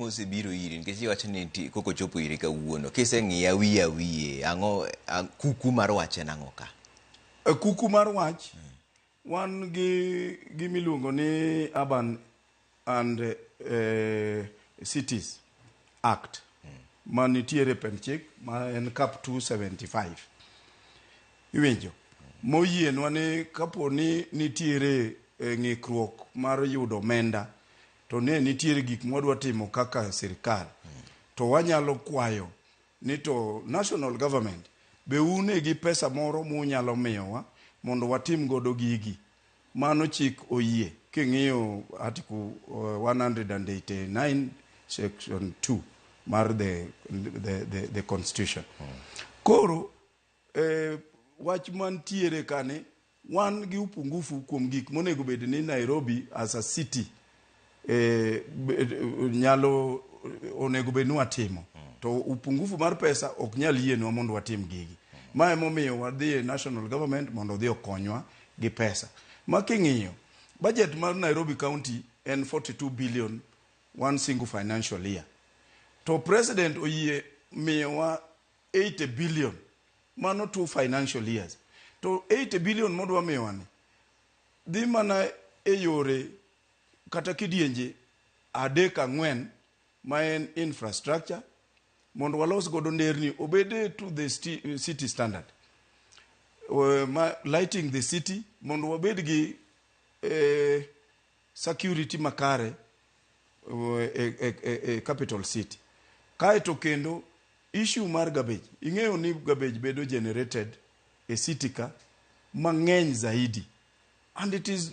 Mose biro iri nikech iwacho ni koko chopo iri kawuono kiseng'iya wiye ang'o kuku mar wach en ang'o ka? Kuku mar wach wan gi gimiluongo ni Urban and Cities Act manitiere penchik ma en Cap 275 iwinjo moyienwa ni kapo ni nitiere ng'ikruok mar yudo omenda to ne nitiere gik mwadwa timo kaka sirkal to wanyalo kwayo ni to national government be une gi pesa moro munyalo miyowa mondo watim godo gigi. Mano chik oyie king'iyo article 189 section 2 mar the constitution. Koro wach mantiere kane wan gi upungufu kuom gik monego bed ni Nairobi as a city nyalo onego bed ni watimo to upungufu mar pesa ok nyal yienwa mondo watim gigi. Ma emomiyo wadhi national government mondo odhi okonywa gi pesa. Ma king'iyo budget mar Nairobi County en 42 billion one single financial year. To president oyie miyowa 80 billion mano 2 financial years. To 80 billion modwa miyowa ni dhi mana e yore kata kidienje 3-4 ma en infrastructure mondo walos godo nderni obede to the city standard, lighting the city mondo wabed gi security makare capital city. Kaeto kendo issue mar garbage, ing'eyo ni garbage bedo generated e city ka mang'eny zaidi, and it is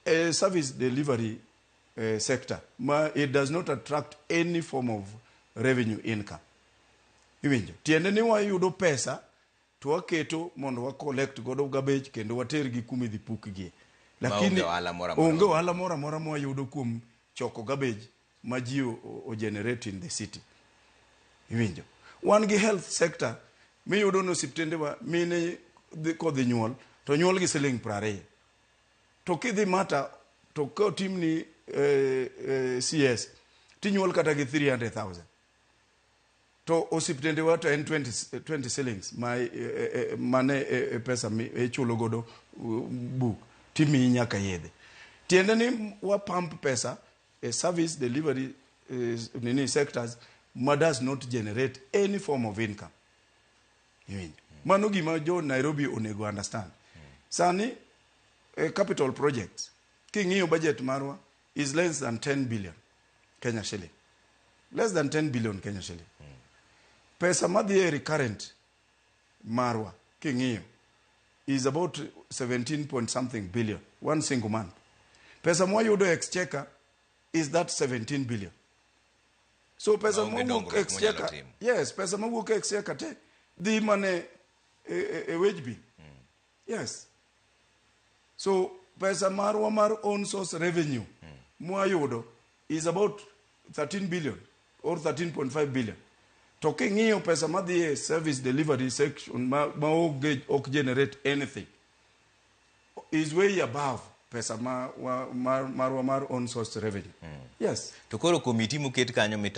a service delivery sector it does not attract any form of revenue income. Iwinjo tiende ni wayudo pesa to waketo mondo wa collect godo garbage kendo water gi kuma idhi pukgie, lakini onge ohala moro amora ma wayudo kuom choko garbage ma ji o generate in the city. Iwinjo wan gi health sector miyudo no osiptende wa mine kodhi nyuol to nyuol gi siling 20 to kidhi mata to ko timni CS tinyuol kata gi 300,000 to osiptende wa to en 20 shillings mane pesa chulo godo book timi nyaka yedhe. Tiende ni wa pump pesa service delivery sectors ma does not generate any form of income. Mano gima jo Nairobi onego understand. Sani capital projects king'iyo budget marwa is less than 10 billion Kenya shilling. Less than 10 billion Kenya shilling. Pesa madhi recurrent marwa king'iyo is about 17 point something billion one single month. Pesa mwayudo exchequer is that 17 billion. So pesa mwuok exchequer, yes, pesa mwuok exchequer te dhi mane wage bill. Yes. So pesa marwa mar own source revenue mwayudo is about 13 billion or 13.5 billion. To king'iyo pesa madhi service delivery section ma ok generate anything is way above pesa marwa mar own source revenue. Yes. To koro committee muket kanyo